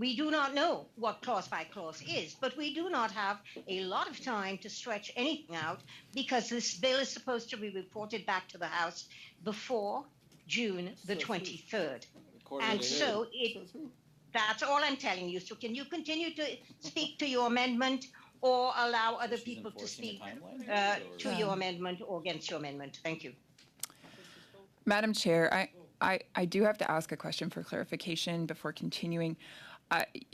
we do not know what clause by clause is, but we do not have a lot of time to stretch anything out because this bill is supposed to be reported back to the House before June the 23rd. And so that's all I'm telling you. So can you continue to speak to your amendment or allow other people to speak to your amendment or against your amendment? Thank you. Madam Chair, I do have to ask a question for clarification before continuing.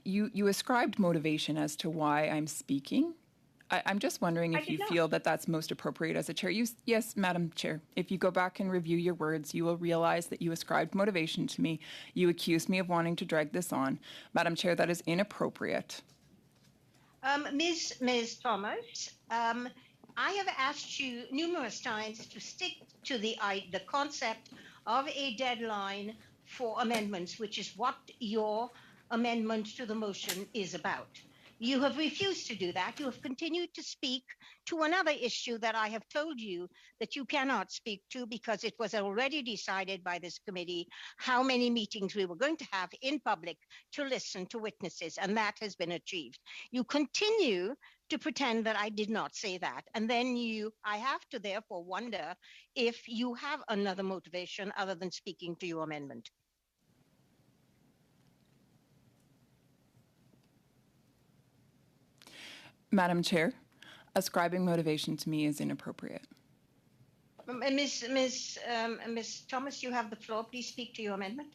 You ascribed motivation as to why I'm speaking. I'm just wondering if you feel that that's most appropriate as a chair. Yes, Madam Chair. If you go back and review your words, you will realize that you ascribed motivation to me. You accused me of wanting to drag this on. Madam Chair, that is inappropriate. Ms. Thomas, I have asked you numerous times to stick to the concept of a deadline for amendments, which is what your amendment to the motion is about. You have refused to do that. You have continued to speak to another issue that I have told you that you cannot speak to because it was already decided by this committee how many meetings we were going to have in public to listen to witnesses, and that has been achieved. You continue to pretend that I did not say that, and then I have to therefore wonder if you have another motivation other than speaking to your amendment. Madam Chair, ascribing motivation to me is inappropriate. Ms. Thomas, you have the floor. Please speak to your amendment.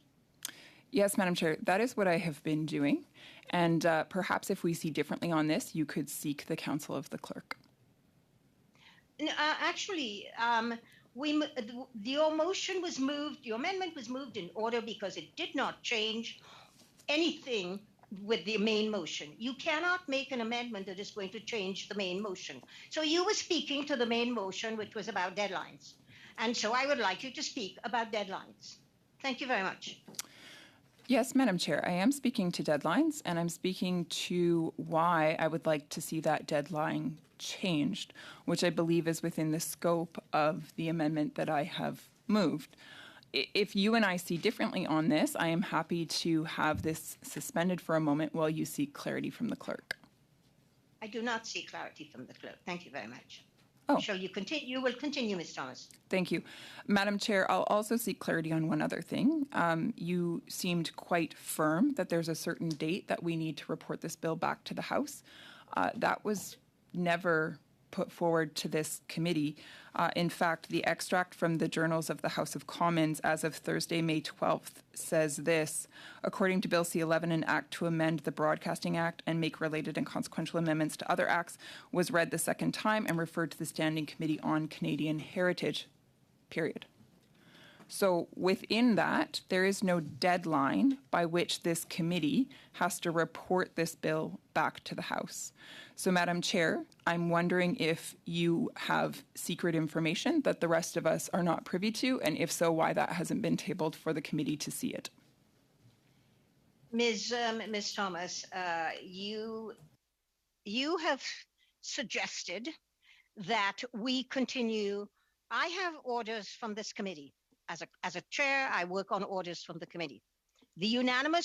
Yes, Madam Chair, that is what I have been doing. And perhaps if we see differently on this, you could seek the counsel of the clerk. Actually, your motion was moved, your amendment was moved in order because it did not change anything with the main motion. You cannot make an amendment that is going to change the main motion. So you were speaking to the main motion, which was about deadlines. And so I would like you to speak about deadlines. Thank you very much. Yes, Madam Chair, I am speaking to deadlines, and I'm speaking to why I would like to see that deadline changed, which I believe is within the scope of the amendment that I have moved. If you and I see differently on this, I am happy to have this suspended for a moment while you seek clarity from the clerk. I do not seek clarity from the clerk. Thank you very much. Oh. Shall you continue? You will continue, Ms. Thomas. Thank you. Madam Chair, I'll also seek clarity on one other thing. You seemed quite firm that there's a certain date that we need to report this bill back to the House. That was never put forward to this committee. In fact, the extract from the Journals of the House of Commons as of Thursday, May 12th says this: according to Bill C-11, an act to amend the Broadcasting Act and make related and consequential amendments to other acts was read the second time and referred to the Standing Committee on Canadian Heritage, period. So within that, there is no deadline by which this committee has to report this bill back to the House. So, Madam Chair, I'm wondering if you have secret information that the rest of us are not privy to, and if so, why that hasn't been tabled for the committee to see it. Ms. Thomas, you have suggested that we continue. I have orders from this committee. As a chair, I work on orders from the committee. The unanimous